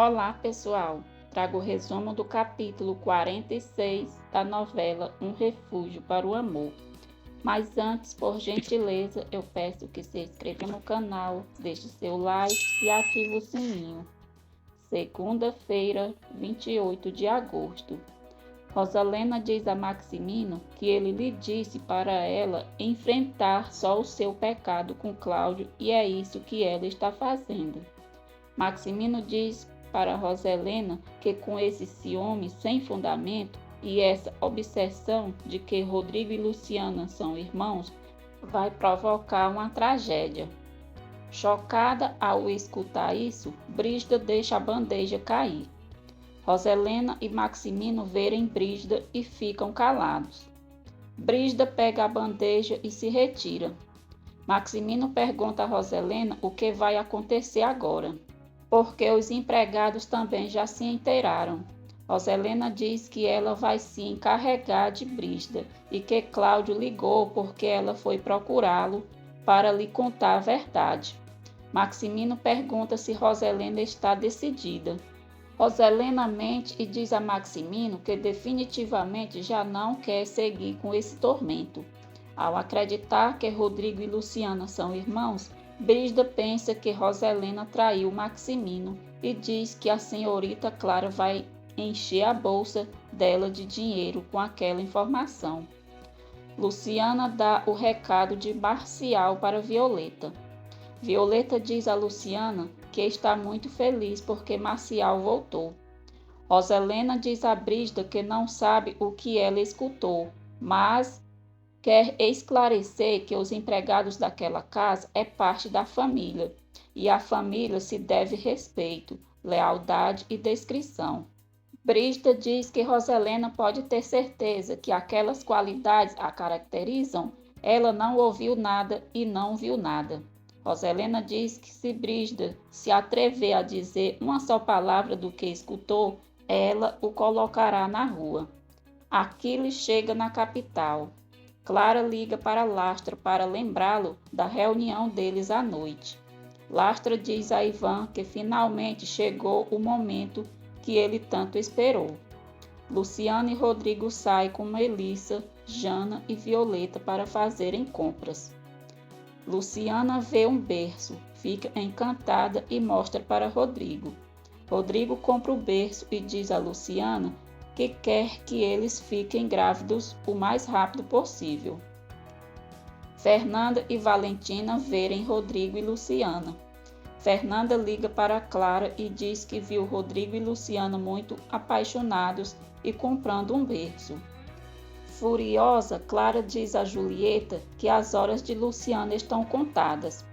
Olá, pessoal! Trago o resumo do capítulo 46 da novela Um Refúgio para o Amor. Mas antes, por gentileza, eu peço que se inscreva no canal, deixe seu like e ative o sininho. Segunda-feira, 28 de agosto. Rosalena diz a Maximino que ele lhe disse para ela enfrentar só o seu pecado com Cláudio e é isso que ela está fazendo. Maximino diz para Rosalena que com esse ciúme sem fundamento e essa obsessão de que Rodrigo e Luciana são irmãos, vai provocar uma tragédia. Chocada ao escutar isso, Brígida deixa a bandeja cair. Rosalena e Maximino verem Brígida e ficam calados. Brígida pega a bandeja e se retira. Maximino pergunta a Rosalena o que vai acontecer agora, porque os empregados também já se inteiraram. Rosalena diz que ela vai se encarregar de Brígida e que Cláudio ligou porque ela foi procurá-lo para lhe contar a verdade. Maximino pergunta se Rosalena está decidida. Rosalena mente e diz a Maximino que definitivamente já não quer seguir com esse tormento. Ao acreditar que Rodrigo e Luciana são irmãos, Brígida pensa que Rosalena traiu Maximino e diz que a senhorita Clara vai encher a bolsa dela de dinheiro com aquela informação. Luciana dá o recado de Marcial para Violeta. Violeta diz a Luciana que está muito feliz porque Marcial voltou. Rosalena diz a Brígida que não sabe o que ela escutou, mas quer esclarecer que os empregados daquela casa é parte da família, e a família se deve respeito, lealdade e discrição. Brígida diz que Rosalena pode ter certeza que aquelas qualidades a caracterizam, ela não ouviu nada e não viu nada. Rosalena diz que se Brígida se atrever a dizer uma só palavra do que escutou, ela o colocará na rua. Aquiles chega na capital. Clara liga para Lastra para lembrá-lo da reunião deles à noite. Lastra diz a Ivan que finalmente chegou o momento que ele tanto esperou. Luciana e Rodrigo saem com Melissa, Jana e Violeta para fazerem compras. Luciana vê um berço, fica encantada e mostra para Rodrigo. Rodrigo compra o berço e diz a Luciana que quer que eles fiquem grávidos o mais rápido possível. Fernanda e Valentina verem Rodrigo e Luciana. Fernanda liga para Clara e diz que viu Rodrigo e Luciana muito apaixonados e comprando um berço. Furiosa, Clara diz a Julieta que as horas de Luciana estão contadas.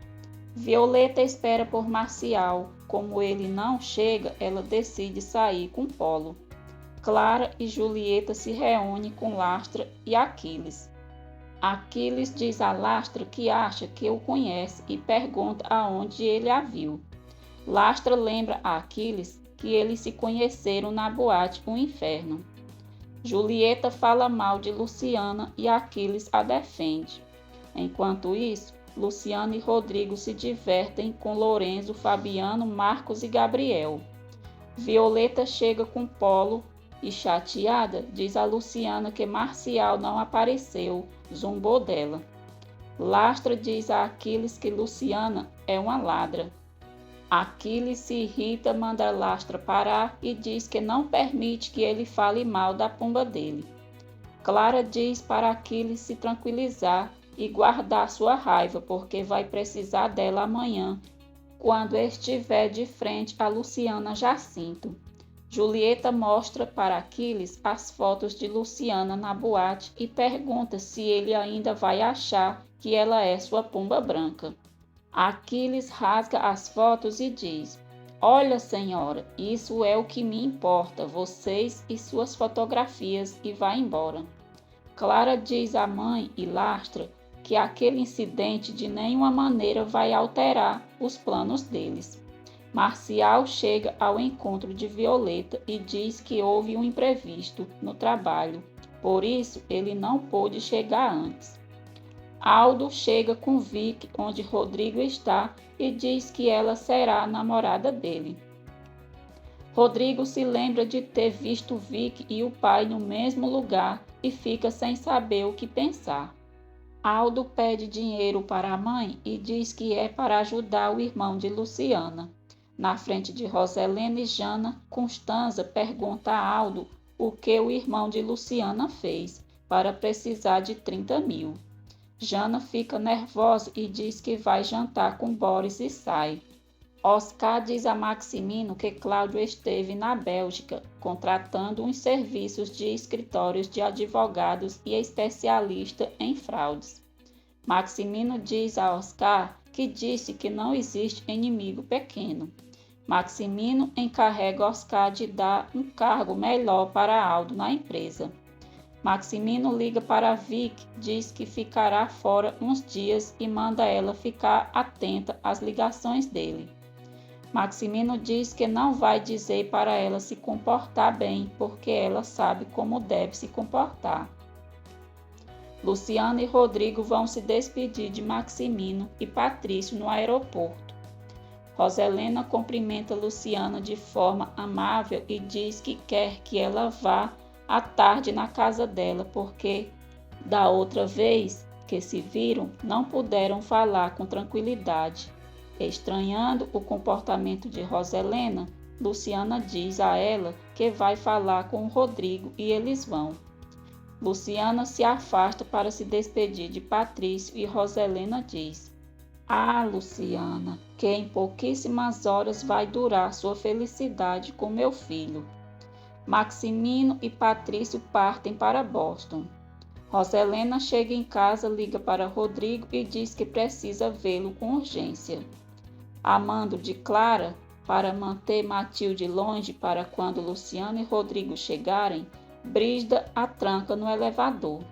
Violeta espera por Marcial. Como ele não chega, ela decide sair com Polo. Clara e Julieta se reúnem com Lastra e Aquiles. Aquiles diz a Lastra que acha que o conhece e pergunta aonde ele a viu. Lastra lembra a Aquiles que eles se conheceram na boate O Inferno. Julieta fala mal de Luciana e Aquiles a defende. Enquanto isso, Luciana e Rodrigo se divertem com Lorenzo, Fabiano, Marcos e Gabriel. Violeta chega com Polo e, chateada, diz a Luciana que Marcial não apareceu, zombou dela. Lastra diz a Aquiles que Luciana é uma ladra. Aquiles se irrita, manda Lastra parar e diz que não permite que ele fale mal da pomba dele. Clara diz para Aquiles se tranquilizar e guardar sua raiva, porque vai precisar dela amanhã, quando estiver de frente a Luciana Jacinto. Julieta mostra para Aquiles as fotos de Luciana na boate e pergunta se ele ainda vai achar que ela é sua pomba branca. Aquiles rasga as fotos e diz: "Olha, senhora, isso é o que me importa, vocês e suas fotografias", e vai embora. Clara diz à mãe e Lastra que aquele incidente de nenhuma maneira vai alterar os planos deles. Marcial chega ao encontro de Violeta e diz que houve um imprevisto no trabalho, por isso ele não pôde chegar antes. Aldo chega com Vicky onde Rodrigo está e diz que ela será a namorada dele. Rodrigo se lembra de ter visto Vicky e o pai no mesmo lugar e fica sem saber o que pensar. Aldo pede dinheiro para a mãe e diz que é para ajudar o irmão de Luciana. Na frente de Roselena e Jana, Constanza pergunta a Aldo o que o irmão de Luciana fez para precisar de 30 mil. Jana fica nervosa e diz que vai jantar com Boris e sai. Oscar diz a Maximino que Cláudio esteve na Bélgica, contratando uns serviços de escritórios de advogados e especialista em fraudes. Maximino diz a Oscar que disse que não existe inimigo pequeno. Maximino encarrega Oscar de dar um cargo melhor para Aldo na empresa. Maximino liga para Vicky, diz que ficará fora uns dias e manda ela ficar atenta às ligações dele. Maximino diz que não vai dizer para ela se comportar bem, porque ela sabe como deve se comportar. Luciana e Rodrigo vão se despedir de Maximino e Patrício no aeroporto. Roselena cumprimenta Luciana de forma amável e diz que quer que ela vá à tarde na casa dela, porque da outra vez que se viram, não puderam falar com tranquilidade. Estranhando o comportamento de Roselena, Luciana diz a ela que vai falar com o Rodrigo e eles vão. Luciana se afasta para se despedir de Patrício e Roselena diz: "Ah, Luciana, que em pouquíssimas horas vai durar sua felicidade com meu filho." Maximino e Patrício partem para Boston. Roselena chega em casa, liga para Rodrigo e diz que precisa vê-lo com urgência. Amando de Clara, para manter Matilde longe para quando Luciana e Rodrigo chegarem, Brígida a tranca no elevador.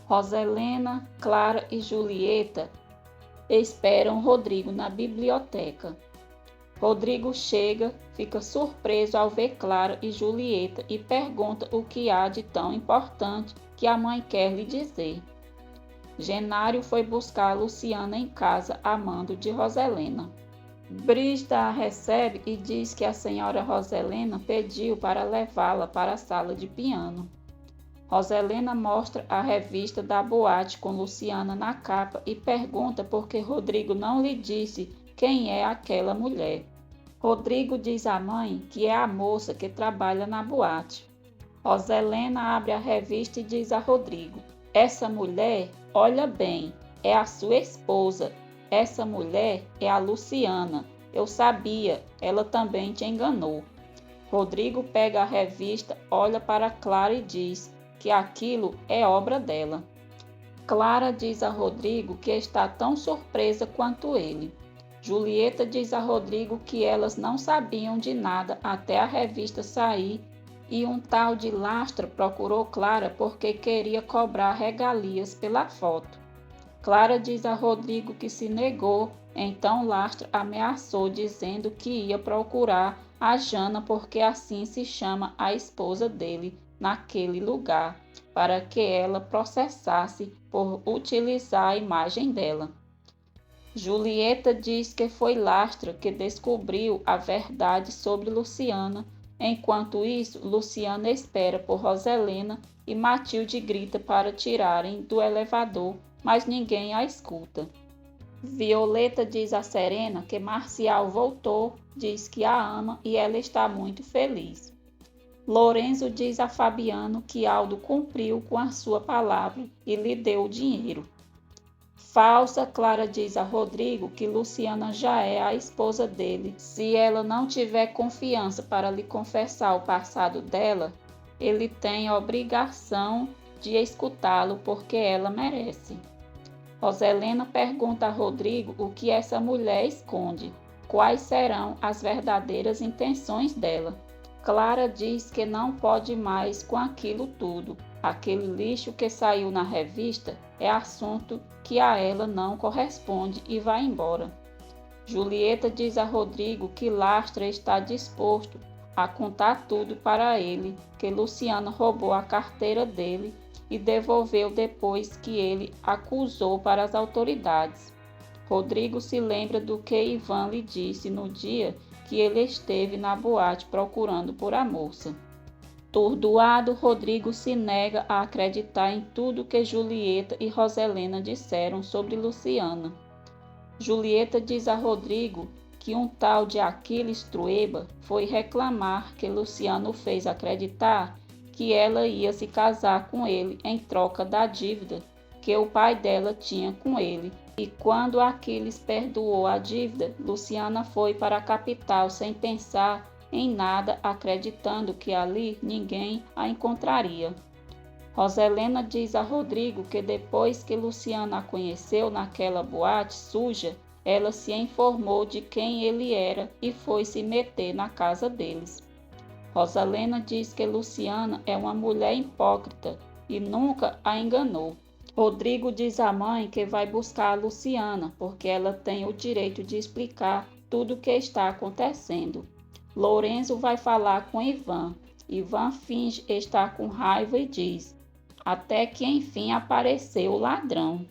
Roselena, Clara e Julieta esperam Rodrigo na biblioteca. Rodrigo chega, fica surpreso ao ver Clara e Julieta e pergunta o que há de tão importante que a mãe quer lhe dizer. Genário foi buscar Luciana em casa a mando de Roselena. Brígida a recebe e diz que a senhora Roselena pediu para levá-la para a sala de piano. Roselena mostra a revista da boate com Luciana na capa e pergunta por que Rodrigo não lhe disse quem é aquela mulher. Rodrigo diz à mãe que é a moça que trabalha na boate. Roselena abre a revista e diz a Rodrigo: "Essa mulher, olha bem, é a sua esposa. Essa mulher é a Luciana. Eu sabia, ela também te enganou." Rodrigo pega a revista, olha para Clara e diz que aquilo é obra dela. Clara diz a Rodrigo que está tão surpresa quanto ele. Julieta diz a Rodrigo que elas não sabiam de nada até a revista sair e um tal de Lastra procurou Clara porque queria cobrar regalias pela foto. Clara diz a Rodrigo que se negou, então Lastra ameaçou dizendo que ia procurar a Jana porque assim se chama a esposa dele naquele lugar, para que ela processasse por utilizar a imagem dela. Julieta diz que foi Lastra que descobriu a verdade sobre Luciana. Enquanto isso, Luciana espera por Roselena e Matilde grita para tirarem do elevador, mas ninguém a escuta. Violeta diz a Serena que Marcial voltou, diz que a ama e ela está muito feliz. Lorenzo diz a Fabiano que Aldo cumpriu com a sua palavra e lhe deu o dinheiro. Falsa, Clara diz a Rodrigo que Luciana já é a esposa dele. Se ela não tiver confiança para lhe confessar o passado dela, ele tem a obrigação de escutá-lo porque ela merece. Roselena pergunta a Rodrigo o que essa mulher esconde, quais serão as verdadeiras intenções dela. Clara diz que não pode mais com aquilo tudo. Aquele lixo que saiu na revista é assunto que a ela não corresponde e vai embora. Julieta diz a Rodrigo que Lastra está disposto a contar tudo para ele, que Luciana roubou a carteira dele e devolveu depois que ele acusou para as autoridades. Rodrigo se lembra do que Ivan lhe disse no dia que ele esteve na boate procurando por a moça. Tordoado, Rodrigo se nega a acreditar em tudo que Julieta e Roselena disseram sobre Luciana. Julieta diz a Rodrigo que um tal de Aquiles Trueba foi reclamar que Luciano fez acreditar que ela ia se casar com ele em troca da dívida que o pai dela tinha com ele. E quando Aquiles perdoou a dívida, Luciana foi para a capital sem pensar em nada, acreditando que ali ninguém a encontraria. Roselena diz a Rodrigo que depois que Luciana a conheceu naquela boate suja, ela se informou de quem ele era e foi se meter na casa deles. Roselena diz que Luciana é uma mulher hipócrita e nunca a enganou. Rodrigo diz à mãe que vai buscar a Luciana, porque ela tem o direito de explicar tudo o que está acontecendo. Lourenço vai falar com Ivan. Ivan finge estar com raiva e diz: até que enfim apareceu o ladrão.